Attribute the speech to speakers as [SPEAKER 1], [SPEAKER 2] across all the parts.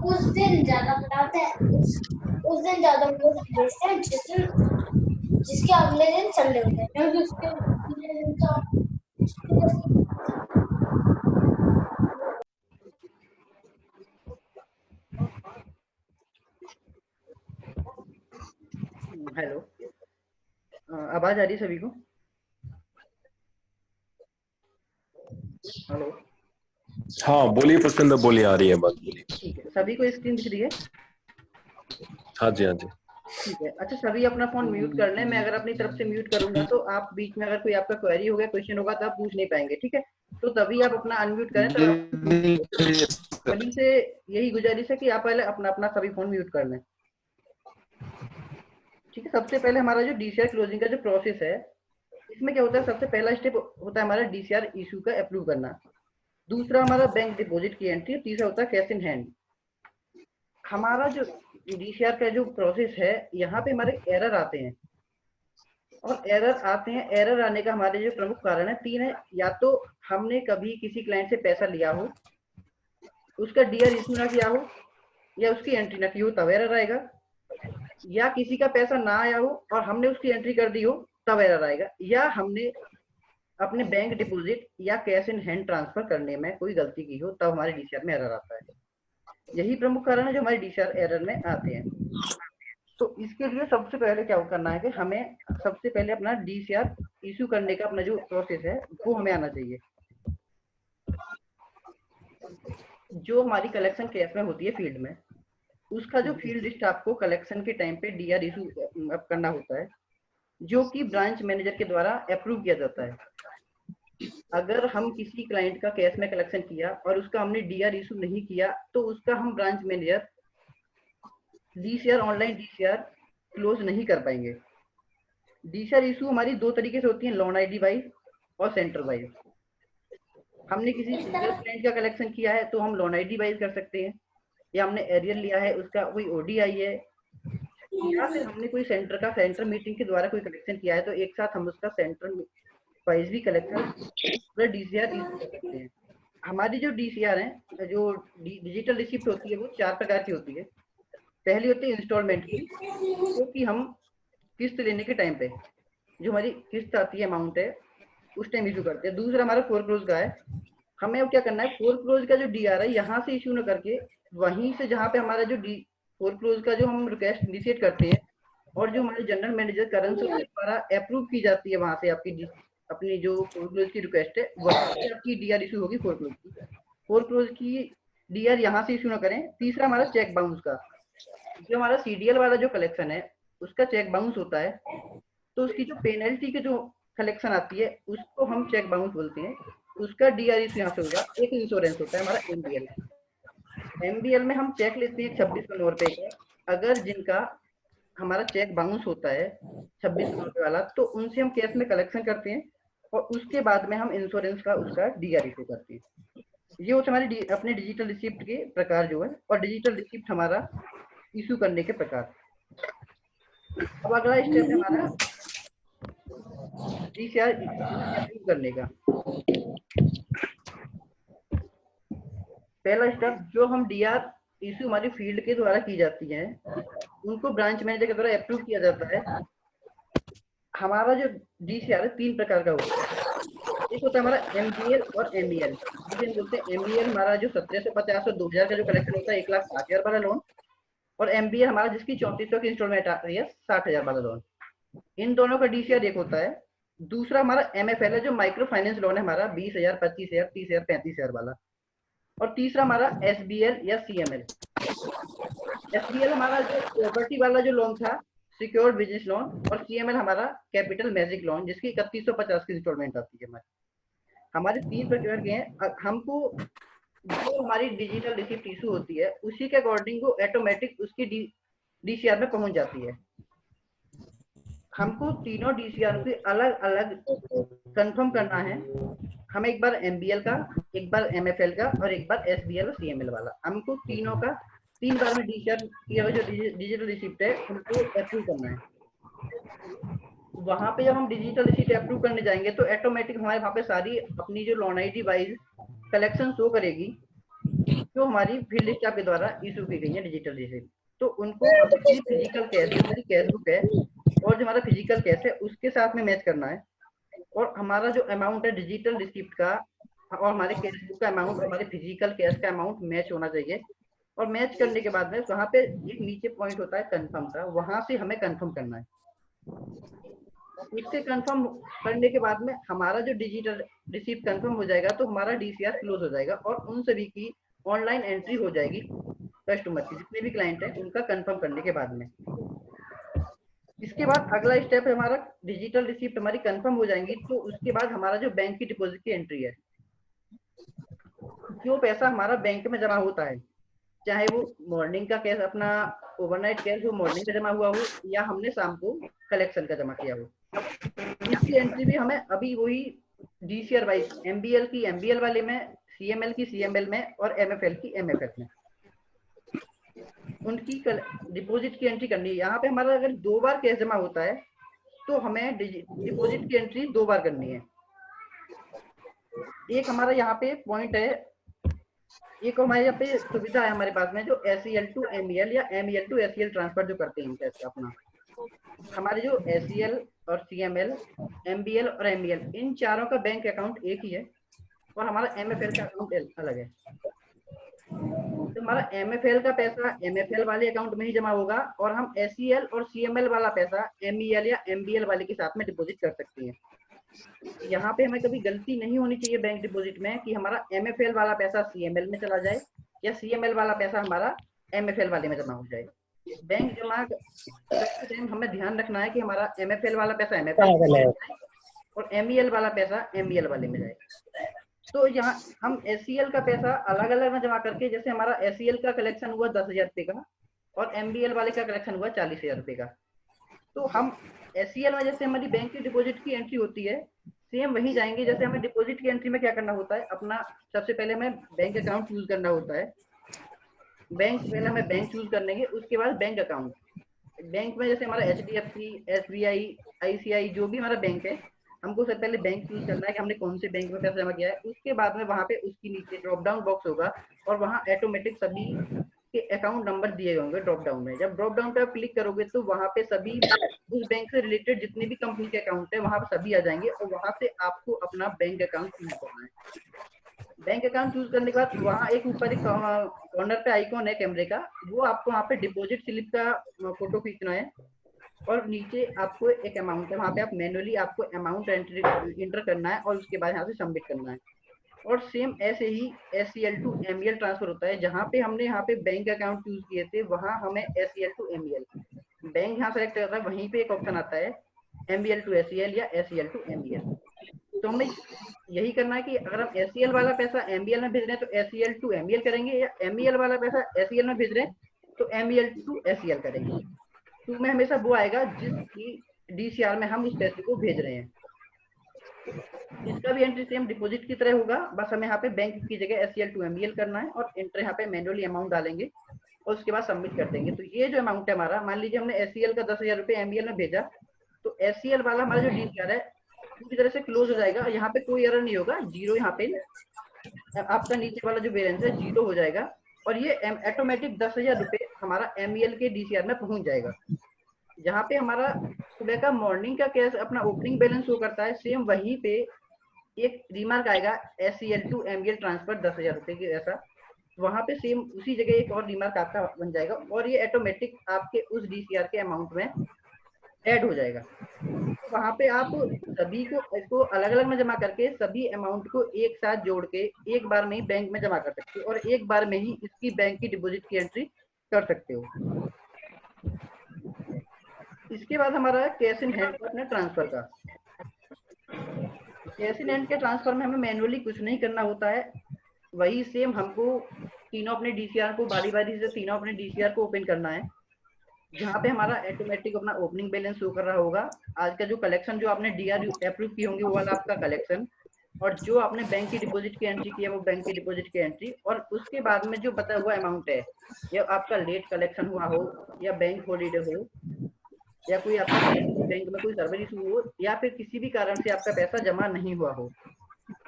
[SPEAKER 1] उस दिन ज्यादा बताते हैं, उस दिन ज्यादा भेजते हैं जिसके अगले दिन संडे होता है, क्योंकि उसके अगले दिन तो
[SPEAKER 2] हेलो, आवाज आ रही है सभी को? हेलो,
[SPEAKER 3] हाँ बोलिए पुष्पेंद्र, बोलिए, आ रही है बात, बोलिए।
[SPEAKER 2] ठीक है, सभी को स्क्रीन दिख रही है?
[SPEAKER 3] हाँ जी, हाँ जी।
[SPEAKER 2] ठीक है, अच्छा सभी अपना फोन म्यूट कर लें। मैं अगर अपनी तरफ से म्यूट करूंगा तो आप बीच में अगर कोई आपका क्वेरी होगा, क्वेश्चन होगा तो आप पूछ नहीं पाएंगे, ठीक है? तो तभी आप अपना अनम्यूट करें। तो सभी से यही गुजारिश है कि आप पहले अपना अपना सभी फोन म्यूट कर लें, ठीक है? सबसे पहले हमारा जो डीसीआर क्लोजिंग का जो प्रोसेस है, इसमें क्या होता है, सबसे पहला स्टेप होता है हमारा डीसीआर इशू का अप्रूव करना, दूसरा हमारा बैंक डिपॉजिट की एंट्री, तीसरा होता है कैश इन हैंड। हमारा जो डीसीआर का जो प्रोसेस है, यहाँ पे हमारे एरर आते हैं, और एरर आते हैं, एरर आने का हमारे जो प्रमुख कारण है 3 है। या तो हमने कभी किसी क्लाइंट से पैसा लिया हो, उसका डीआर इशू ना किया हो, या उसकी एंट्री ना की हो, तब एरर आएगा, या किसी का पैसा ना आया हो और हमने उसकी एंट्री कर दी हो, तब एरर आएगा, या हमने अपने बैंक डिपॉजिट या कैश इन हैंड ट्रांसफर करने में कोई गलती की हो, तब हमारे डीसीआर में एरर आता है। यही प्रमुख कारण है जो हमारे डीसीआर एरर में आते हैं। तो इसके लिए सबसे पहले क्या करना है कि हमें सबसे पहले अपना डीसीआर इशू करने का अपना जो प्रोसेस है वो हमें आना चाहिए। जो हमारी कलेक्शन केस में होती है फील्ड में, उसका जो फील्ड लिस्ट आपको कलेक्शन के टाइम पे डीआर इशू करना होता है, जो कि ब्रांच मैनेजर के द्वारा अप्रूव किया जाता है। अगर हम किसी क्लाइंट का कैश में कलेक्शन किया और उसका हमने डीआर इशू नहीं किया, तो उसका हम branch manager DCR online DCR close नहीं कर पाएंगे। डीसीआर इशू हमारी 2 तरीके से होती है, लोन आईडी वाइज और सेंटर वाइज। हमने किसी सिंगल क्लाइंट का कलेक्शन किया है तो हम लोन आईडी वाइज कर सकते हैं, या हमने एरियर लिया है उसका कोई ओडीआई है, या फिर हमने कोई सेंटर मीटिंग के द्वारा कोई कलेक्शन किया है तो एक साथ हम उसका सेंटर वाइज भी कलेक्शन पूरा डीसीआर इशू कर सकते हैं। हमारी जो डीसीआर है, जो डिजिटल रिसिप्ट होती है, वो 4 प्रकार की होती है। पहली होती है इंस्टॉलमेंट की, जो कि हम किस्त लेने के टाइम पे जो हमारी किस्त आती है, अमाउंट है, उस टाइम इशू करते हैं। दूसरा हमारा फोरक्लोज का है। हमें अब क्या करना है, फोरक्लोज का जो डीआर है यहाँ से इशू न करके वहीं से जहाँ पे हमारा जो फोरक्लोज का जो हम रिक्वेस्ट इनिशिएट करते हैं और जो हमारे जनरल मैनेजर करण सर द्वारा अप्रूव की जाती है, वहां से आपकी अपनी जो फोरक्लोज की रिक्वेस्ट है वहां से आपकी डीआर इशू होगी फोरक्लोज की। फोरक्लोज की डीआर यहाँ से इशू ना करें। तीसरा हमारा चेक बाउंस का, जो हमारा सीडीएल वाला जो कलेक्शन है उसका चेक बाउंस होता है, तो उसकी जो पेनल्टी की जो कलेक्शन आती है उसको हम चेक बाउंस बोलते हैं, उसका डीआर इशू यहाँ से होगा। एक इंश्योरेंस होता है हमारा एमबीएल। एमबीएल में हम चेक लेते हैं 2600 रुपए का। अगर जिनका हमारा चेक बाउंस होता है 2600 रुपए वाला, तो उनसे हम केस में कलेक्शन करते हैं और उसके बाद में हम इंश्योरेंस का उसका डीआर इशू करते हैं। ये होता है हमारी अपने डिजिटल रिसिप्ट के प्रकार जो है, और डिजिटल रिसिप्ट हमारा इशू करने के प्रकार। अब अगला स्टेप है हमारा डीसीआर अप्रूव करने का। पहला स्टेप, जो हम डीआर इशू हमारी फील्ड के द्वारा की जाती है उनको ब्रांच मैनेजर के द्वारा अप्रूव किया जाता है। हमारा जो डीसीआर है 3 प्रकार का होता है। एक होता है हमारा एमबीएल और एमबीएल, जिसे हम बोलते हैं एमबीएल हमारा जो 1750 और 2000 का जो कलेक्शन होता है 1,60,000 वाला लोन, और एमबीएल हमारा जिसकी 3400 की इंस्टॉलमेंट आ रही है 60,000 वाला लोन। इन दोनों का डीसीआर एक होता है। दूसरा हमारा एमएफएल है, जो माइक्रो फाइनेंस लोन है हमारा 20,000, 25,000, 30,000, 35,000 वाला। और तीसरा हमारा एसबीएल या सीएमएल। एसबीएल हमारा जो प्रॉपर्टी वाला जो लोन था, सिक्योर्ड बिजनेस लोन, और सीएमएल हमारा कैपिटल मैजिक लोन, जिसकी 3150 की इंस्टॉलमेंट आती है हमारे 3 प्रकार के हैं। हमको जो हमारी डिजिटल रिसिप्ट इशू होती है उसी के अकॉर्डिंग वो ऑटोमेटिक उसकी डीसीआर में पहुंच जाती है। हमको तीनों डीसीआर के अलग अलग कंफर्म करना है। हमें एक बार एमबीएल का, एक बार एमएफएल का, और एक बार एसबीएल और सीएमएल वाला, हमको तीनों का 3 बार में डीसीआर किया हुआ जो डिजिटल रिसिप्ट है उनको अप्रूव करना है। वहां पे जब हम डिजिटल रिसिप्ट अप्रूव करने जाएंगे तो ऑटोमेटिक हमारे वहां पे सारी अपनी जो loan ID wise collection show करेगी जो हमारी फील्ड स्टाफ के द्वारा इशू की गई है डिजिटल रिसिप्ट। तो उनको हमें सिर्फ फिजिकल कैश जो हमारी कैश बुक है और जो हमारा फिजिकल कैश है उसके साथ में मैच करना है, और हमारा जो अमाउंट है डिजिटल रिसिप्ट का और हमारे कैश बुक का अमाउंट और हमारे फिजिकल कैश का अमाउंट मैच होना चाहिए। और मैच करने के बाद में वहां पे एक नीचे पॉइंट होता है कंफर्म का, वहां से हमें कंफर्म करना है। उससे कंफर्म करने के बाद में हमारा जो डिजिटल रिसिप्ट कंफर्म हो जाएगा तो हमारा डीसीआर क्लोज हो जाएगा और उन सभी की ऑनलाइन एंट्री हो जाएगी कस्टमर की, जितने भी क्लाइंट है उनका कंफर्म करने के बाद में। इसके बाद अगला स्टेप है हमारा डिजिटल रिसिप्ट हमारी कंफर्म हो जाएंगी तो उसके बाद हमारा जो बैंक की डिपॉजिट की एंट्री है, जो पैसा हमारा बैंक में जमा होता है, चाहे वो मॉर्निंग का कैश अपना ओवरनाइट कैश हो मॉर्निंग का जमा हुआ हो या हमने शाम को कलेक्शन का जमा किया हो, इसकी एंट्री भी हमें अभी वही डीसीआर वाइज एमबीएल की एमबीएल वाले में, सीएमएल की सीएमएल में और एमएफएल की एमएफएल में उनकी डिपॉजिट की एंट्री करनी है। यहाँ पे हमारा अगर 2 बार कैश जमा होता है तो हमें डिपॉजिट की एंट्री 2 बार करनी है। एक हमारा यहाँ पे पॉइंट है, एक हमारे यहाँ पे सुविधा है हमारे पास में जो एसईएल टू एमईएल या एमईएल टू एसईएल ट्रांसफर जो करते हैं कैश अपना। हमारे जो एसईएल और सीएमएल, एमबीएल और एमईएल इन चारों का बैंक अकाउंट एक ही है और हमारा एमएफएल का अकाउंट अलग है। तो हमारा एमएफएल का पैसा एमएफएल वाले अकाउंट में ही जमा होगा और हम एसईएल और सीएमएल वाला पैसा एमईएल या एमबीएल वाले के साथ में डिपॉजिट कर सकते हैं। यहाँ पे हमें कभी गलती नहीं होनी चाहिए बैंक डिपॉजिट में कि हमारा एमएफएल वाला पैसा सीएमएल में चला जाए या सीएमएल वाला पैसा हमारा एमएफएल वाले में जमा हो जाए। बैंक जमा करते टाइम हमें ध्यान रखना है कि हमारा एमएफएल वाला पैसा एमएफएल में जाए और एमईएल वाला पैसा एमईएल वाले में जाए। तो यहाँ हम एसईएल का पैसा अलग अलग में जमा करके, जैसे हमारा एसईएल का कलेक्शन हुआ 10,000 रुपए का और एमबीएल वाले का कलेक्शन हुआ 40,000 रुपए का, तो हम एसईएल में जैसे हमारी बैंक की डिपॉजिट की एंट्री होती है सेम वही जाएंगे। जैसे हमें डिपॉजिट की एंट्री में क्या करना होता है, अपना सबसे पहले हमें बैंक अकाउंट चूज करना होता है। पहले हमें बैंक चूज करने के उसके बाद बैंक अकाउंट। बैंक में जैसे हमारा एचडीएफसी, एसबीआई, आईसीआई जो भी हमारा बैंक है, हमको सबसे पहले बैंक चूज करना है कि हमने कौन से बैंक में पैसा जमा किया है। उसके बाद में वहां पे उसकी नीचे ड्रॉप डाउन बॉक्स होगा और वहां ऑटोमेटिक सभी के अकाउंट नंबर दिए होंगे ड्रॉप डाउन में। जब ड्रॉप डाउन पे आप क्लिक करोगे तो वहां पे सभी उस बैंक से रिलेटेड जितने भी कंपनी के अकाउंट है वहां पे सभी आ जाएंगे और वहां से आपको अपना बैंक अकाउंट चूज करना है। बैंक अकाउंट चूज करने के बाद वहां एक ऊपर एक कॉर्नर पे आइकॉन है कैमरे का, वो आपको वहां पे डिपॉजिट स्लिप का फोटो खींचना है और नीचे आपको एक अमाउंट है, वहां पे आप मैनुअली आपको अमाउंट एंटर करना है और उसके बाद यहाँ से सबमिट करना है। और सेम ऐसे ही एसईएल टू एमईएल ट्रांसफर होता है। जहाँ पे हमने यहाँ पे बैंक अकाउंट चूज किए थे वहां हमें एसईएल टू एमईएल बैंक यहाँ सेलेक्ट करता है, वहीं पे एक ऑप्शन आता है एमईएल टू एसईएल या एसईएल टू एमईएल। तो हमें यही करना है कि अगर हम एसईएल वाला पैसा एमईएल में भेज रहे हैं तो एसईएल टू एमईएल करेंगे, या एमईएल वाला पैसा एसईएल में भेज रहे हैं तो एमईएल टू एसईएल करेंगे। तो में हमेशा वो आएगा जिसकी डीसीआर में हम उस पैसे को भेज रहे हैं। इसका भी एंट्री सेम डिपॉजिट की तरह होगा, बस हमें यहाँ पे बैंक की जगह एसईएल टू एमईएल करना है और एंटर यहाँ पे मैनुअली अमाउंट डालेंगे और उसके बाद सबमिट कर देंगे। तो ये जो अमाउंट है हमारा, मान लीजिए हमने एसईएल का 10,000 रुपये एमईएल में भेजा तो एसईएल वाला हमारा जो डीसीआर है पूरी तरह से क्लोज हो जाएगा। यहाँ पे कोई एरर नहीं होगा, जीरो यहाँ पे आपका नीचे वाला जो बैलेंस है जीरो हो जाएगा और ये ऑटोमेटिक 10,000 रुपये हमारा एमईएल के डीसीआर में पहुंच जाएगा। जहाँ पे हमारा सुबह का मॉर्निंग का कैश अपना ओपनिंग बैलेंस शो करता है, सेम वहीं पे एक रिमार्क आएगा एसईएल टू एमईएल ट्रांसफर 10,000 रुपये की, ऐसा वहां पे सेम उसी जगह एक और रिमार्क आपका बन जाएगा और ये ऑटोमेटिक आपके उस डीसीआर के अमाउंट में ऐड हो जाएगा। वहां पे आप सभी को इसको अलग अलग में जमा करके सभी अमाउंट को एक साथ जोड़ के एक बार में ही बैंक में जमा कर सकते हो और एक बार में ही इसकी बैंक की डिपॉजिट की एंट्री कर सकते हो। इसके बाद हमारा कैश इन हैंड का अपने ट्रांसफर का। कैश इन हैंड के ट्रांसफर में हमें मैनुअली कुछ नहीं करना होता है, वही सेम हमको तीनों अपने डीसीआर को बारी बारी से तीनों अपने डीसीआर को ओपन करना है। जहाँ पे हमारा ऑटोमेटिक अपना ओपनिंग बैलेंस शो कर रहा होगा, आज का जो कलेक्शन जो आपने डीआर अप्रूव किए होंगे वो वाला आपका कलेक्शन, और जो आपने बैंक की डिपॉजिट की एंट्री की है वो बैंक की डिपॉजिट की एंट्री, और उसके बाद में जो बचा हुआ अमाउंट है, या आपका लेट कलेक्शन हुआ हो, या बैंक हॉलीडे हो, या कोई आपका बैंक में कोई सर्वर इशू हो, या फिर किसी भी कारण से आपका पैसा जमा नहीं हुआ हो,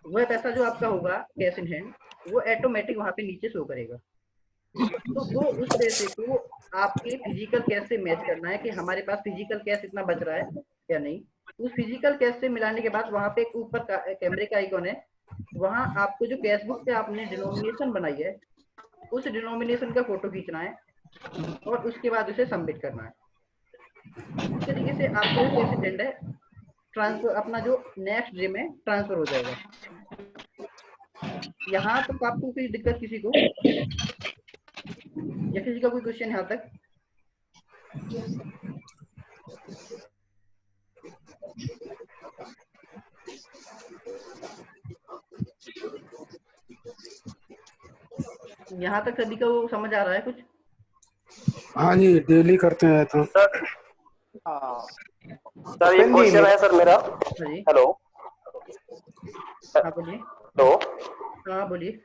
[SPEAKER 2] वह पैसा जो आपका होगा कैश इन हैंड, वो ऑटोमेटिक वहां पे नीचे शो करेगा। तो वो उस पैसे को आपके फिजिकल कैश से मैच करना है कि हमारे पास फिजिकल कैश इतना बच रहा है या नहीं। उस फिजिकल कैश से मिलाने के बाद वहां पे एक ऊपर कैमरे का आइकॉन है, वहां आपको जो कैश बुक पे आपने डिनोमिनेशन बनाई है उस डिनोमिनेशन का फोटो खींचना है और उसके बाद उसे सबमिट करना है। इस तरीके से आपका जो कैश एजेंट है ट्रांसफर अपना जो नेक्स्ट डे में ट्रांसफर हो जाएगा। यहाँ तक आपको कोई दिक्कत किसी को, या किसी का कोई क्वेश्चन यहाँ तक? यहाँ तक सभी का वो समझ आ रहा है कुछ?
[SPEAKER 4] हाँ जी, डेली करते हैं तो।
[SPEAKER 5] सर ये क्वेश्चन है सर मेरा।
[SPEAKER 2] जी
[SPEAKER 5] हेलो।
[SPEAKER 2] हाँ बोलिए।
[SPEAKER 5] हेलो।
[SPEAKER 2] हाँ बोलिए।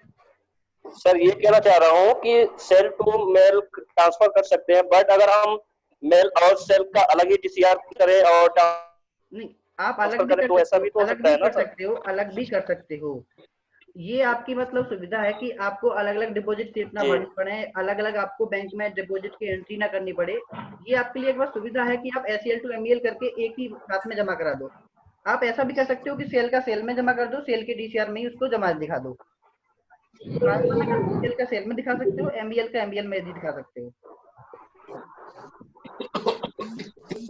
[SPEAKER 5] सर ये कहना चाह रहा हूँ कि सेल टू मेल ट्रांसफर कर सकते हैं, बट अगर हम मेल और सेल का अलग ही DCR करें और
[SPEAKER 2] नहीं, आप अलग भी
[SPEAKER 5] करें तो ऐसा भी तो हो सकता है ना सर?
[SPEAKER 2] अलग भी कर सकते हो। ये आपकी मतलब सुविधा है कि आपको अलग अलग डिपॉजिट स्लिप ना भरनी पड़े, अलग अलग आपको बैंक में डिपॉजिट की एंट्री ना करनी पड़े। ये आपके लिए एक बार सुविधा है कि आप SEL to MEL करके एक ही साथ में जमा करा दो। आप ऐसा भी कर सकते हो कि सेल का सेल में जमा कर दो, सेल के DCR में ही उसको जमा दिखा दो। ट्रांसफर में सेल का सेल में दिखा सकते हो, MEL का MEL में भी दिखा सकते हो।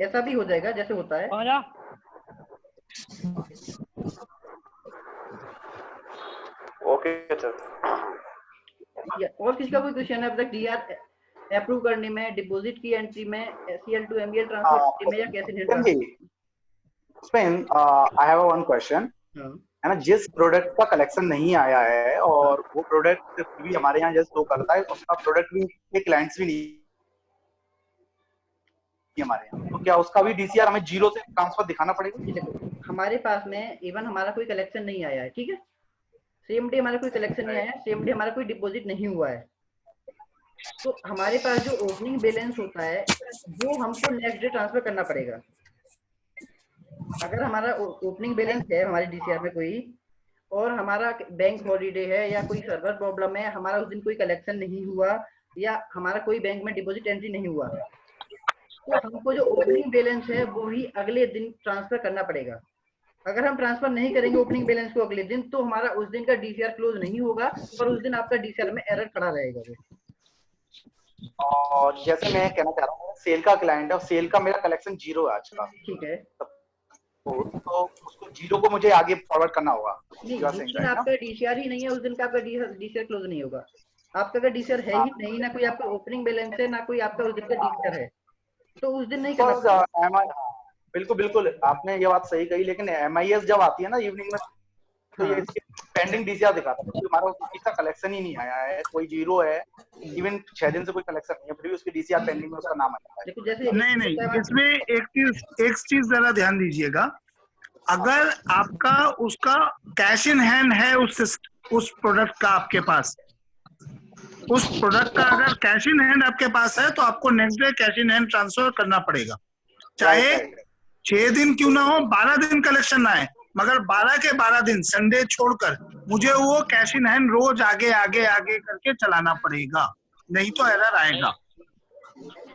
[SPEAKER 2] ऐसा भी हो जाएगा जैसे होता है।
[SPEAKER 5] Okay sir.
[SPEAKER 2] और किसी का कोई क्वेश्चन है अब तक DR अप्रूव करने में, डिपॉजिट की एंट्री में, SEL to MEL ट्रांसफर में, या कैसे हैंडल?
[SPEAKER 6] उसमें आई हैव वन क्वेश्चन है ना, जिस प्रोडक्ट का कलेक्शन नहीं आया है और वो प्रोडक्ट भी हमारे यहाँ जैसे शो करता है, उसका प्रोडक्ट भी क्लाइंट्स भी नहीं हमारे यहाँ, तो क्या उसका भी DCR हमें 0 से ट्रांसफर दिखाना पड़ेगा?
[SPEAKER 2] हमारे पास में इवन हमारा कोई कलेक्शन नहीं आया है, ठीक है, सेम डे हमारा कोई कलेक्शन नहीं आया है, सेम डे हमारा कोई डिपॉजिट नहीं हुआ है, तो हमारे पास जो ओपनिंग बैलेंस होता है वो हमको नेक्स्ट डे ट्रांसफर करना पड़ेगा। अगर हमारा ओपनिंग बैलेंस है हमारे DCR में कोई, और हमारा बैंक हॉलीडे है या कोई सर्वर प्रॉब्लम है, हमारा उस दिन कोई कलेक्शन नहीं हुआ, या हमारा कोई बैंक में डिपॉजिट एंट्री नहीं हुआ, तो हमको जो ओपनिंग बैलेंस है वो ही अगले दिन ट्रांसफर करना पड़ेगा। अगर हम ट्रांसफर नहीं करेंगे ओपनिंग बैलेंस को अगले दिन, तो हमारा उस दिन का DCR क्लोज नहीं होगा और उस दिन आपका DCR में एरर खड़ा रहेगा।
[SPEAKER 6] और जैसे मैं कहना चाह रहा हूँ, सेल का क्लाइंट है और सेल का मेरा कलेक्शन 0 है आज का,
[SPEAKER 2] ठीक है,
[SPEAKER 6] तो उसको 0 को मुझे आगे फॉरवर्ड करना होगा।
[SPEAKER 2] जिस दिन आपका DCR ही नहीं है उस दिन का आपका DCR क्लोज नहीं होगा। आपका अगर DCR है ही नहीं, ना कोई आपका ओपनिंग बैलेंस है, ना कोई आपका उस दिन का DCR है, तो उस दिन नहीं करना।
[SPEAKER 6] बिल्कुल बिल्कुल आपने ये बात सही कही, लेकिन MIS जब आती है ना इवनिंग में, तो ये पेंडिंग DCR दिखाता है, हमारा किसी का कलेक्शन ही नहीं आया है, कोई 0 है, इवन 6 दिन से कोई कलेक्शन नहीं है, फिर भी उसकी DCR पेंडिंग में उसका नाम आता है।
[SPEAKER 2] जैसे
[SPEAKER 4] नहीं, इसमें एक चीज जरा ध्यान दीजिएगा, अगर आपका उसका कैश इन हैंड है उस प्रोडक्ट का आपके पास, उस प्रोडक्ट का अगर कैश इन हैंड आपके पास है तो आपको next day cash in hand transfer करना पड़ेगा, चाहे 6 दिन क्यों ना हो, 12 दिन कलेक्शन ना है, मगर 12 के 12 दिन संडे छोड़कर मुझे वो कैश इन हैंड रोज आगे आगे आगे करके चलाना पड़ेगा, नहीं तो एरर आएगा।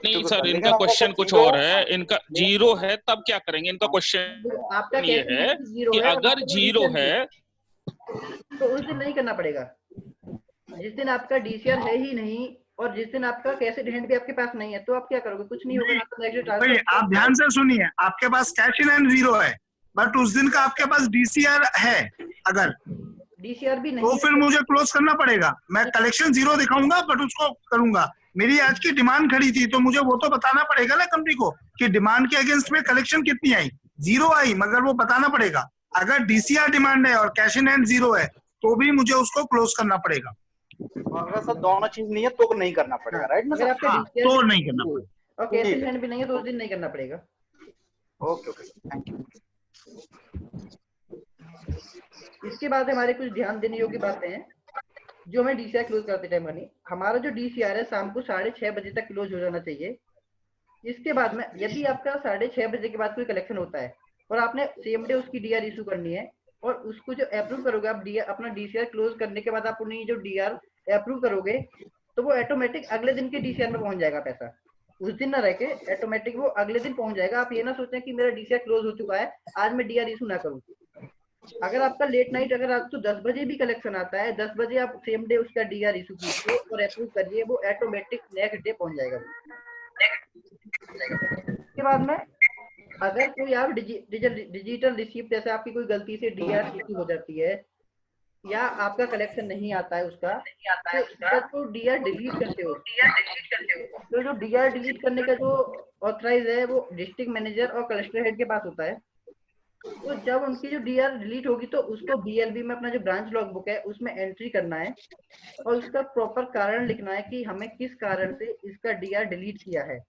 [SPEAKER 7] नहीं सर, इनका क्वेश्चन कुछ और है। इनका 0 है तब क्या करेंगे? इनका क्वेश्चन ये है कि अगर 0 है
[SPEAKER 2] तो उस दिन नहीं करना पड़ेगा। जिस दिन आपका DCR है ही नहीं और जिस दिन आपका कैश इन हैंड भी आपके पास नहीं है, तो आप क्या करोगे? कुछ नहीं होगा।
[SPEAKER 4] आप ध्यान से सुनिए, आपके पास कैश इन हैंड 0 है, बट उस दिन का आपके पास DCR है, अगर
[SPEAKER 2] DCR भी नहीं
[SPEAKER 4] तो फिर मुझे क्लोज करना पड़ेगा। मैं कलेक्शन 0 दिखाऊंगा बट उसको करूंगा। मेरी आज की डिमांड खड़ी थी तो मुझे वो तो बताना पड़ेगा ना कंपनी को कि डिमांड के अगेंस्ट में कलेक्शन कितनी आई, 0 आई, मगर वो बताना पड़ेगा। अगर DCR डिमांड है और कैश इन हैंड 0 है तो भी मुझे उसको क्लोज करना पड़ेगा।
[SPEAKER 6] अगर सब दोनों चीज नहीं है तो नहीं करना पड़ेगा, राइट ना सर?
[SPEAKER 4] तो नहीं करना पड़ेगा
[SPEAKER 2] और कैश इन हैंड भी नहीं है तो उस दिन नहीं करना पड़ेगा।
[SPEAKER 6] Okay, thank you.
[SPEAKER 2] इसके बाद हमारे कुछ ध्यान देने योग्य बातें हैं जो हमें डीसीआर क्लोज करते टाइम करनी। हमारा जो डीसीआर है शाम को 6:30 बजे तक क्लोज हो जाना चाहिए। इसके बाद में यदि आपका 6:30 बजे के बाद कोई कलेक्शन होता है और आपने सेम डे उसकी डीआर इशू करनी है और उसको जो अप्रूव करोगे आप अपना डीसीआर क्लोज करने के बाद आप उन्हें जो डीआर अप्रूव करोगे तो वो ऑटोमेटिक अगले दिन के डीसीआर में पहुंच जाएगा पैसा। उस दिन ना रह के ऑटोमेटिक वो अगले दिन पहुंच जाएगा। आप ये ना सोचें कि मेरा डीसीआर क्लोज हो चुका है आज मैं डीआर इशू ना करूं। अगर आपका लेट नाइट अगर आपको 10 बजे भी कलेक्शन आता है 10 बजे आप सेम डे उसका डीआर इशू कीजिए और अप्रूव करिए, वो ऑटोमेटिक नेक्स्ट डे पहुंच जाएगा। इसके बाद में अगर कोई आप डिजिटल रिसीप्ट जैसे आपकी कोई गलती से डीआर इशू हो जाती है या आपका कलेक्शन नहीं आता है उसका तो डीआर डिलीट करते हो। तो जो डीआर डिलीट करने का जो ऑथराइज है वो डिस्ट्रिक्ट मैनेजर और कलेक्टर हेड के पास होता है। तो जब उनकी जो डीआर डिलीट होगी तो उसको बीएलबी में अपना जो ब्रांच लॉग बुक है उसमें एंट्री करना है और उसका प्रॉपर कारण लिखना है कि हमें किस कारण से इसका डीआर डिलीट किया है।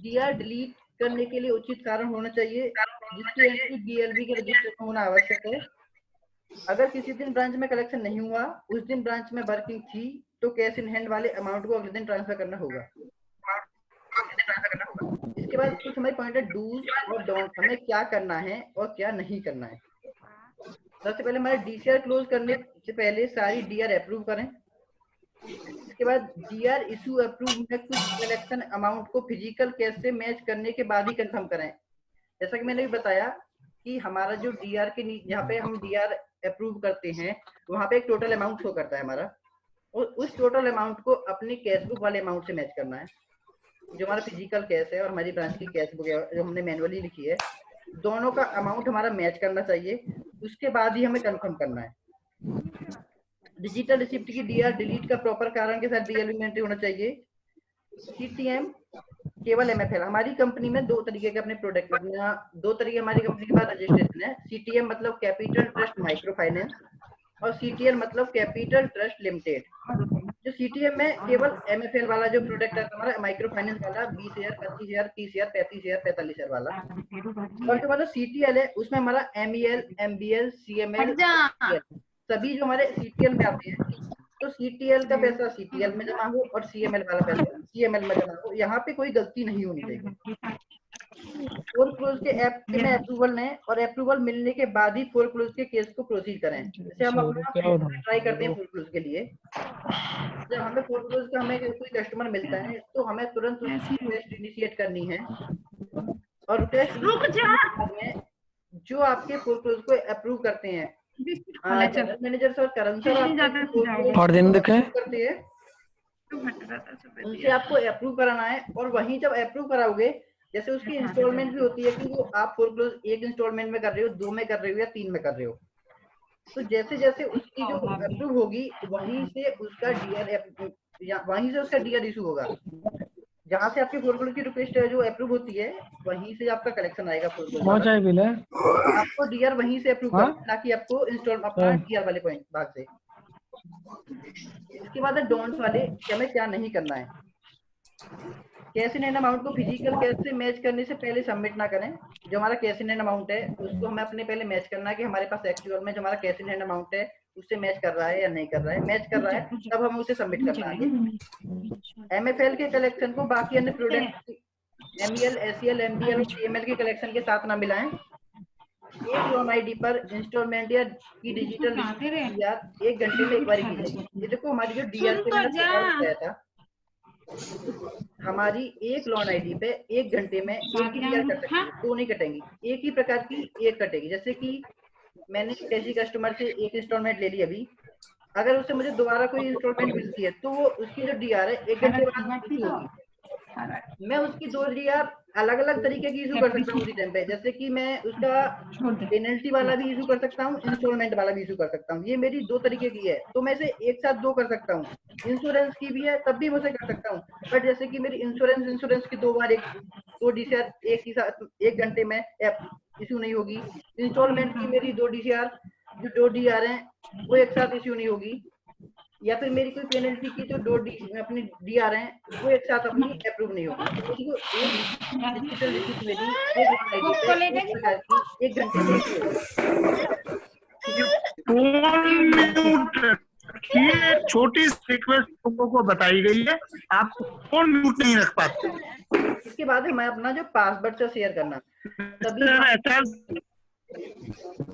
[SPEAKER 2] डीआर डिलीट करने के लिए उचित कारण होना चाहिए जिसकी एंट्री बीएलबी के रजिस्टर में होना आवश्यक है। अगर किसी दिन ब्रांच में कलेक्शन नहीं हुआ, उस दिन ब्रांच में वर्किंग थी तो कैश इन हैंड वाले अमाउंट को अगले दिन ट्रांसफर करना होगा। इसके बाद कुछ हमारे पॉइंट है डूज और डोंट, हमें क्या करना है और क्या नहीं करना है। सबसे पहले हमारे डीसीआर क्लोज करने से पहले सारी डीआर अप्रूव करें। इसके बाद डीआर इशू अप्रूव में कुछ कलेक्शन अमाउंट को फिजिकल कैश से मैच करने के बाद ही कंफर्म करें। जैसा कि मैंने भी बताया कि हमारा जो डीआर के जहाँ पे हम डीआर अप्रूव करते हैं वहाँ पे एक टोटल अमाउंट शो करता है हमारा, और उस टोटल अमाउंट को अपनी कैश बुक वाले अमाउंट से मैच करना है। जो हमारा फिजिकल कैश है और हमारी ब्रांच की कैश बुक है जो हमने मैनुअली लिखी है, दोनों का अमाउंट हमारा मैच करना चाहिए, उसके बाद ही हमें कंफर्म करना है। डिजिटल रिसिप्ट की डीआर डिलीट का प्रॉपर कारण के साथ बीएलबी में एंट्री होना चाहिए। सीटीएम केवल एमएफएल, हमारी कंपनी में दो तरीके के अपने प्रोडक्ट दो तरीके हमारी कंपनी के पास रजिस्ट्रेशन है। सीटीएम मतलब कैपिटल ट्रस्ट माइक्रो फाइनेंस और सीटीएल मतलब कैपिटल ट्रस्ट लिमिटेड। जो सीटीएम में केवल एमएफएल वाला जो प्रोडक्ट है हमारा माइक्रो फाइनेंस वाला 20,000, 25,000, 30,000, 35,000, 45,000 वाला, और जो हमारा सीटीएल है उसमें हमारा एमईएल, एमबीएल, सीएमएल सभी जो हमारे सीटीएल में आते हैं। तो सीटीएल का पैसा सीटीएल में जमा हो और सीएमएल वाला पैसा सीएमएल में जमा हो, यहाँ पे कोई गलती नहीं होनी चाहिए। फोर क्लोज के ऐप में अप्रूवल लें और अप्रूवल मिलने के बाद ही फोर क्लोज के केस को प्रोसीड करें। जैसे हम अपना ट्राई करते हैं फोर क्लोज के लिए, जब हमें फोर क्लोज का हमें कोई कस्टमर मिलता है तो हमें तुरंत उसकी रिक्वेस्ट इनिशिएट करनी है और रिक्वेस्ट जो आपके फोर क्लोज को अप्रूव करते हैं जनरल मैनेजर और करण सर
[SPEAKER 8] और दिन देखें
[SPEAKER 2] करते हैं, उनसे आपको अप्रूव कराना है। और वहीं जब अप्रूव कराओगे जैसे उसकी इंस्टॉलमेंट भी होती है कि वो आप फोर क्लोज एक इंस्टॉलमेंट में कर रहे हो, 2 में कर रहे हो या 3 में कर रहे हो, तो जैसे जैसे उसकी जो अप्रूव होगी वहीं से उसका डीआर इशू होगा। जहाँ से आपकी फोर क्लोज की रिक्वेस्ट जो अप्रूव होती है वहीं से आपका कलेक्शन आएगा। फोर क्लोज आपको डीआर वहीं से अप्रूव करना, ना कि आपको इंस्टॉल अपना डीआर वाले पॉइंट भाग से। इसके बाद डोंट्स वाले कि हमें क्या नहीं करना है। कैश इन हैंड अमाउंट को फिजिकल कैश से मैच करने से पहले सबमिट ना करें। जो हमारा कैश इन हैंड अमाउंट है उसको हमें अपने पहले मैच करना है कि हमारे पास एक्चुअल में जो हमारा कैश इन हैंड अमाउंट है उससे मैच कर रहा है या नहीं कर रहा है। मैच कर रहा है तब हम उसे सबमिट करना है। एमएफएल के कलेक्शन को बाकी अन्य प्रोडक्ट एमईएल, एसीएल, एमबीएल और सीएमएल के कलेक्शन के साथ ना मिलाएं। एक लोन आईडी पर इंस्टॉलमेंट या की डिजिटल डीआर 1 घंटे में एक बार की जाएगी। ये देखो हमारी जो डीआर पे मैंने बताया था, हमारी एक लोन आईडी पे 1 घंटे में एक ही डीआर कट सकती है, 2 नहीं कटेंगी, एक ही प्रकार की एक कटेगी। जैसे कि मैंने किसी कस्टमर से एक इंस्टॉलमेंट ले ली अभी, अगर उससे मुझे दोबारा कोई इंस्टॉलमेंट मिलती है तो वो उसकी जो डीआर है 1 घंटे बाद इशू होगी। मैं उसकी 2 डीआर अलग अलग तरीके की इशू कर सकता हूँ उसी टाइम पे। जैसे कि मैं उसका पेनल्टी वाला भी इशू कर सकता हूँ, इंस्टॉलमेंट वाला भी इशू कर सकता हूँ। ये मेरी 2 तरीके की है, तो मैं इसे एक साथ 2 कर सकता हूँ। इंश्योरेंस की भी है तब भी मैं उसे कर सकता हूँ, बट जैसे कि मेरी इंश्योरेंस की 2 बार 2 डीसीआर एक ही साथ 1 घंटे में इशू नहीं होगी। इंस्टॉलमेंट की मेरी 2 डीसीआर जो 2 डीआर हैं वो एक साथ इशू नहीं होगी। या फिर मेरी कोई पेनल्टी की जो 2 अपनी डी आ रहे हैं वो एक साथ अपनी अप्रूव नहीं होगी, उसको एक डिजिटल रिसीट मिली एक प्रकार की 1 घंटे
[SPEAKER 4] में छोटी रिक्वेस्ट लोगों को बताई गई है, आप फोन म्यूट नहीं रख पाते।
[SPEAKER 2] इसके बाद मैं अपना जो पासवर्ड से शेयर करना तभी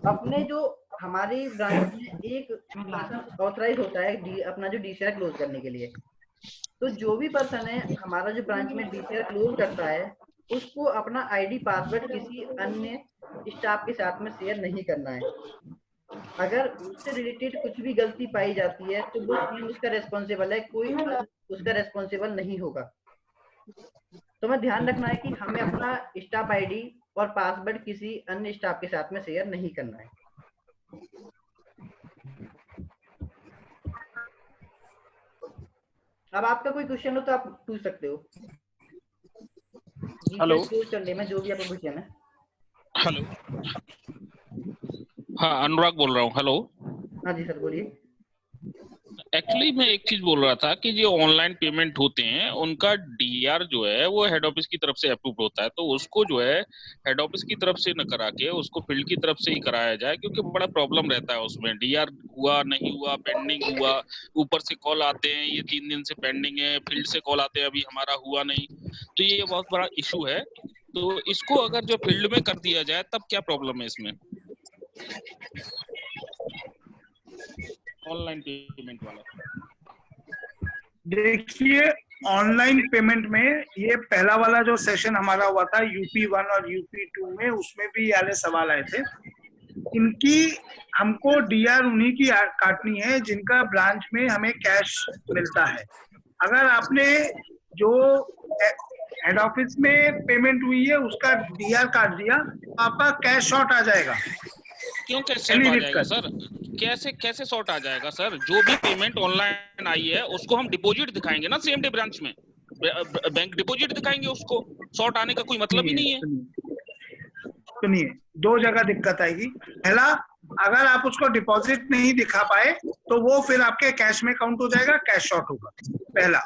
[SPEAKER 2] अपने जो हमारी ब्रांच में एक ऑथराइज होता है अपना जो डीसीआर क्लोज करने के लिए। तो जो भी पर्सन है हमारा जो ब्रांच में डीसीआर क्लोज करता है उसको अपना आईडी पासवर्ड किसी अन्य स्टाफ के साथ में शेयर नहीं करना है। अगर उससे रिलेटेड कुछ भी गलती पाई जाती है तो वो उसका रेस्पॉन्सिबल है, कोई उसका रेस्पॉन्सिबल नहीं होगा। तो हमें ध्यान रखना है कि हमें अपना स्टाफ आईडी और पासवर्ड किसी अन्य स्टाफ के साथ में शेयर नहीं करना है। अब आपका कोई क्वेश्चन हो तो आप पूछ सकते हो।
[SPEAKER 6] हेलो
[SPEAKER 2] करने में जो भी आपका क्वेश्चन है।
[SPEAKER 7] हेलो, हाँ अनुराग बोल रहा हूँ। हेलो,
[SPEAKER 2] हाँ जी सर बोलिए।
[SPEAKER 7] एक्चुअली मैं एक चीज बोल रहा था कि जो ऑनलाइन पेमेंट होते हैं उनका डीआर जो है वो हेड ऑफिस की तरफ से अप्रूव होता है, तो उसको जो है हेड ऑफिस की तरफ से न करा के उसको फील्ड की तरफ से ही कराया जाए, क्योंकि बड़ा प्रॉब्लम रहता है उसमें। डीआर हुआ नहीं हुआ, पेंडिंग हुआ, ऊपर से कॉल आते हैं ये 3 दिन से पेंडिंग है, फील्ड से कॉल आते हैं अभी हमारा हुआ नहीं, तो ये बहुत बड़ा इशू है। तो इसको अगर जो फील्ड में कर दिया जाए तब क्या प्रॉब्लम है इसमें, ऑनलाइन पेमेंट वाला?
[SPEAKER 4] देखिए ऑनलाइन पेमेंट में ये पहला वाला जो सेशन हमारा हुआ था UP1 और UP2 में, उसमें भी याले सवाल आए थे। इनकी हमको डीआर उन्हीं की काटनी है जिनका ब्रांच में हमें कैश मिलता है। अगर आपने जो हेड ऑफिस में पेमेंट हुई है उसका डीआर काट दिया तो आपका कैश शॉर्ट आ जाएगा।
[SPEAKER 7] क्यों कैसे शॉर्ट आ जाएगा सर? कैसे शॉर्ट आ जाएगा सर? जो भी पेमेंट ऑनलाइन आई है उसको हम डिपॉजिट दिखाएंगे ना सेम डे ब्रांच में, बैंक डिपॉजिट दिखाएंगे, उसको शॉर्ट आने का कोई मतलब ही नहीं है।
[SPEAKER 4] सुनिए 2 जगह दिक्कत आएगी। पहला, अगर आप उसको डिपॉजिट नहीं दिखा पाए तो वो फिर आपके कैश में काउंट हो जाएगा, कैश शॉर्ट होगा, पहला।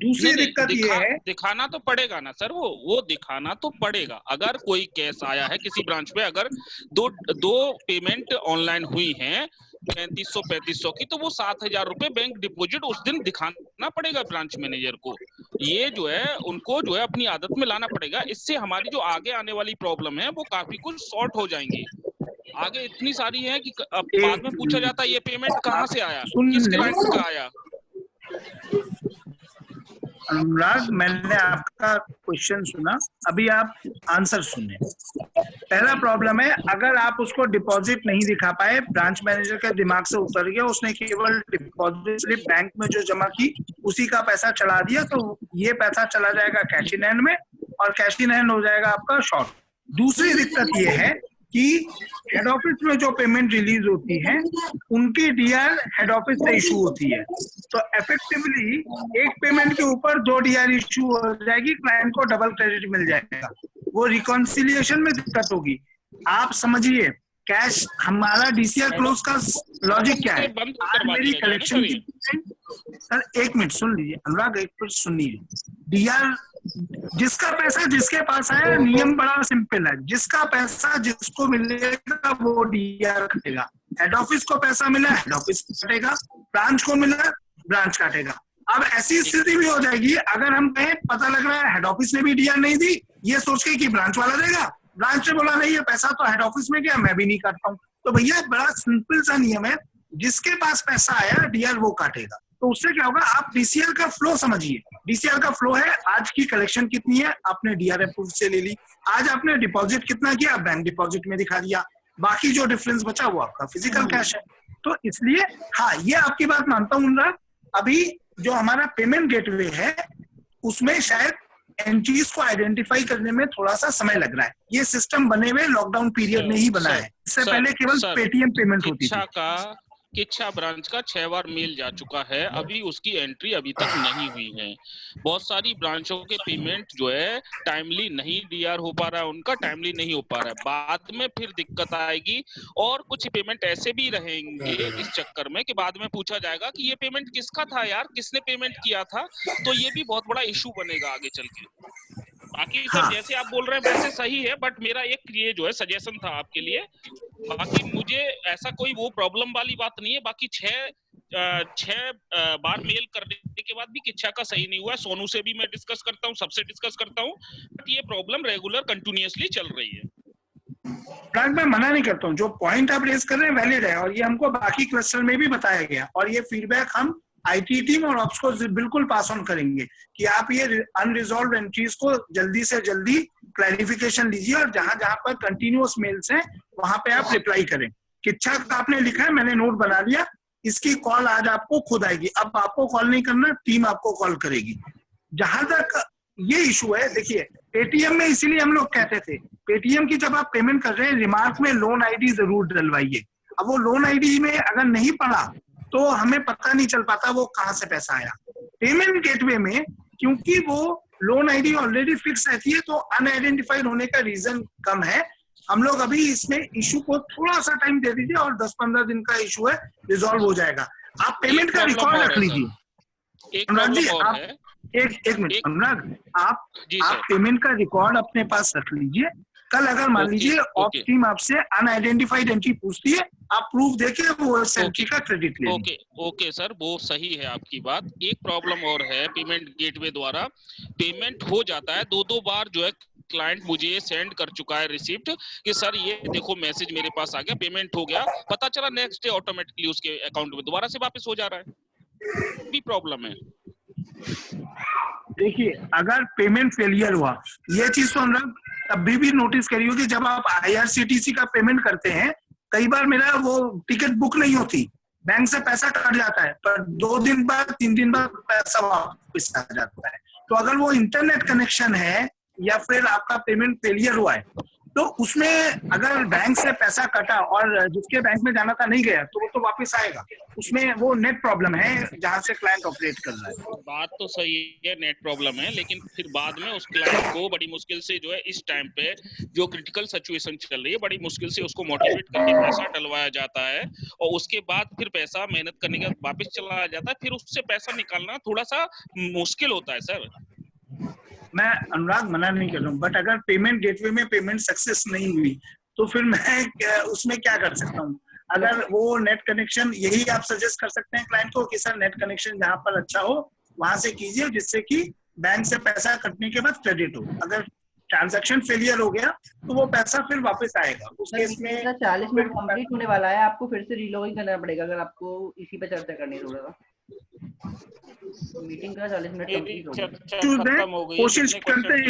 [SPEAKER 4] दूसरी दिक्कत ये है,
[SPEAKER 7] दिखाना तो पड़ेगा ना सर, वो दिखाना तो पड़ेगा। अगर कोई केस आया है किसी ब्रांच पे, अगर दो पेमेंट ऑनलाइन हुई हैं 3500 की, तो वो 7000 रुपए बैंक डिपॉजिट उस दिन दिखाना पड़ेगा ब्रांच मैनेजर को। ये जो है उनको जो है अपनी आदत में लाना पड़ेगा। इससे हमारी जो आगे आने वाली प्रॉब्लम है वो काफी कुछ सॉर्ट हो जाएंगी। आगे इतनी सारी है कि अब बाद में पूछा जाता है ये पेमेंट कहाँ से आया, किस क्लाइंट का आया।
[SPEAKER 4] अनुराग, मैंने आपका क्वेश्चन सुना, अभी आप आंसर सुने। पहला प्रॉब्लम है, अगर आप उसको डिपॉजिट नहीं दिखा पाए, ब्रांच मैनेजर के दिमाग से उतर गया, उसने केवल डिपॉजिट स्लिप बैंक में जो जमा की उसी का पैसा चला दिया, तो ये पैसा चला जाएगा कैश इन हैंड में और कैश इन हैंड हो जाएगा आपका शॉर्ट। दूसरी दिक्कत ये है कि हेड ऑफिस में जो पेमेंट रिलीज होती है उनकी डीआर हेड ऑफिस से इशू होती है, तो इफेक्टिवली एक पेमेंट के ऊपर 2 डीआर इशू हो जाएगी, क्लाइंट को डबल क्रेडिट मिल जाएगा, वो रिकॉन्सिलिएशन में दिक्कत होगी। आप समझिए कैश, हमारा डीसीआर क्लोज का लॉजिक क्या है। आज मेरी कलेक्शन की, सर 1 मिनट सुन लीजिए अनुराग, 1 मिनट सुनिए। डीआर जिसका पैसा जिसके पास आया, नियम बड़ा सिंपल है, जिसका पैसा जिसको मिलेगा वो डीआर कटेगा। हेड ऑफिस को पैसा मिला, हेड ऑफिस काटेगा, ब्रांच को मिला, ब्रांच काटेगा। अब ऐसी स्थिति भी हो जाएगी अगर हम कहें पता लग रहा है हेड ऑफिस ने भी डीआर नहीं दी, ये सोच के कि ब्रांच वाला देगा, ब्रांच ने बोला नहीं ये पैसा तो हेड ऑफिस में गया, मैं भी नहीं काटता हूँ। तो भैया बड़ा सिंपल सा नियम है, जिसके पास पैसा आया डीआर वो काटेगा। तो उससे क्या होगा, आप डीसीआर का फ्लो समझिए। डीसीआर का फ्लो है, आज की कलेक्शन कितनी है, आपने डीआर अप्रूव से ले ली, आज आपने डिपॉजिट कितना किया, बैंक डिपॉजिट में दिखा दिया, बाकी जो डिफरेंस बचा वो आपका फिजिकल कैश है। तो इसलिए हाँ, ये आपकी बात मानता हूँ अनुराग। अभी जो हमारा पेमेंट गेटवे है उसमें शायद एंट्रीज को आइडेंटिफाई करने में थोड़ा सा समय लग रहा है। ये सिस्टम बने हुए लॉकडाउन पीरियड में ही बना है, इससे पहले केवल पेटीएम पेमेंट होती थी।
[SPEAKER 7] कि इच्छा ब्रांच का 6 बार मेल जा चुका है, अभी उसकी एंट्री अभी तक नहीं हुई है। बहुत सारी ब्रांचों के पेमेंट जो है टाइमली नहीं डीआर हो पा रहा है, उनका टाइमली नहीं हो पा रहा है, बाद में फिर दिक्कत आएगी। और कुछ पेमेंट ऐसे भी रहेंगे इस चक्कर में कि बाद में पूछा जाएगा कि ये पेमेंट किसका था यार, किसने पेमेंट किया था, तो ये भी बहुत बड़ा इशू बनेगा आगे चल के। बाकी सर
[SPEAKER 4] हाँ।
[SPEAKER 7] जैसे आप बोल रहे हैं वैसे सही है, बट मेरा एक ये जो है सजेशन था आपके लिए। बाकी मुझे ऐसा कोई वो प्रॉब्लम वाली बात नहीं है। बाकी छह बार मेल करने के बाद भी किच्छा का सही नहीं हुआ है। सोनू से भी मैं डिस्कस करता हूँ, सबसे डिस्कस करता हूँ, बट ये प्रॉब्लम रेगुलर कंटिन्यूअसली चल रही है।
[SPEAKER 4] मैं मना नहीं करता हूँ, जो पॉइंट आप रेज कर रहे हैं वैलिड है और ये हमको बाकी क्लस्टर में भी बताया गया और ये फीडबैक हम आईटी टीम और ऑप्स को बिल्कुल पास ऑन करेंगे कि आप ये अनरिजॉल्व एंट्रीज को जल्दी से जल्दी क्लैरिफिकेशन लीजिए और जहां जहां पर कंटिन्यूअस मेल्स हैं वहां पे आप रिप्लाई करें। किच्छा आपने लिखा है, मैंने नोट बना लिया, इसकी कॉल आज आपको खुद आएगी। अब आपको कॉल नहीं करना, टीम आपको कॉल करेगी। जहां तक ये इशू है, देखिए पेटीएम में इसीलिए हम लोग कहते थे पेटीएम की जब आप पेमेंट कर रहे हैं रिमार्क में लोन आईडी जरूर डलवाइए। अब वो लोन आईडी में अगर नहीं पड़ा तो हमें पता नहीं चल पाता वो कहां से पैसा आया। पेमेंट गेटवे में क्योंकि वो लोन आईडी ऑलरेडी फिक्स रहती है तो अनआइडेंटिफाइड होने का रीजन कम है। हम लोग अभी इसमें इशू को थोड़ा सा टाइम दे दीजिए और 10-15 दिन का इशू है, रिजॉल्व हो जाएगा। आप पेमेंट का रिकॉर्ड रख लीजिए। अनुराग जी आप एक मिनट, अनुराग आप पेमेंट का रिकॉर्ड अपने पास रख लीजिए। कल अगर मान लीजिए ऑप्स टीम आपसे अनआइडेंटिफाइड एंट्री पूछती है, आप प्रूफ देके वो एंट्री का क्रेडिट ले।
[SPEAKER 7] ओके सर, वो सही है आपकी बात। एक प्रॉब्लम और है, पेमेंट गेटवे द्वारा पेमेंट हो जाता है 2-2 बार जो है क्लाइंट मुझे सेंड कर चुका है रिसिप्ट कि सर ये देखो मैसेज मेरे पास आ गया, पेमेंट हो गया, पता चला नेक्स्ट डे ऑटोमेटिकली उसके अकाउंट में दोबारा से वापस हो जा रहा है, भी प्रॉब्लम है।
[SPEAKER 4] देखिए अगर पेमेंट फेलियर हुआ, ये चीज तो हम अभी भी नोटिस करी होगी, जब आप आईआरसीटीसी का पेमेंट करते हैं कई बार मेरा वो टिकट बुक नहीं होती, बैंक से पैसा कट जाता है, पर 2 दिन बाद 3 दिन बाद पैसा वापस आ जाता है। तो अगर वो इंटरनेट कनेक्शन है या फिर आपका पेमेंट फेलियर हुआ है तो उसमें अगर बैंक से पैसा कटा और जिसके बैंक में जाना था नहीं गया तो वो तो वापस आएगा। उसमें वो नेट प्रॉब्लम है जहां से क्लाइंट ऑपरेट कर रहा है।
[SPEAKER 7] बात तो सही है, नेट प्रॉब्लम है, लेकिन फिर बाद में उस क्लाइंट को बड़ी मुश्किल से जो है इस टाइम पे जो क्रिटिकल सिचुएशन चल रही है बड़ी मुश्किल से उसको मोटिवेट करके पैसा डलवाया जाता है और उसके बाद फिर पैसा मेहनत करने के बाद वापस चला जाता है, फिर उससे पैसा निकालना थोड़ा सा मुश्किल होता है सर।
[SPEAKER 4] मैं अनुराग मना नहीं कर रहा हूँ, बट अगर पेमेंट गेटवे में पेमेंट सक्सेस नहीं हुई तो फिर मैं उसमें क्या कर सकता हूँ? अगर वो नेट कनेक्शन, यही आप सजेस्ट कर सकते हैं क्लाइंट को कि सर नेट कनेक्शन जहाँ पर अच्छा हो वहां से कीजिए जिससे कि बैंक से पैसा कटने के बाद क्रेडिट हो। अगर ट्रांजैक्शन फेलियर हो गया तो वो पैसा फिर वापस आएगा। उस केस में
[SPEAKER 2] 40 मिनट कंप्लीट होने वाला है, आपको फिर से रीलॉगिन करना पड़ेगा अगर आपको इसी पे चर्चा करनी है। थोड़ा मीटिंग का 40 मिनट कंप्लीट हो गया।
[SPEAKER 4] कोशिश करते हैं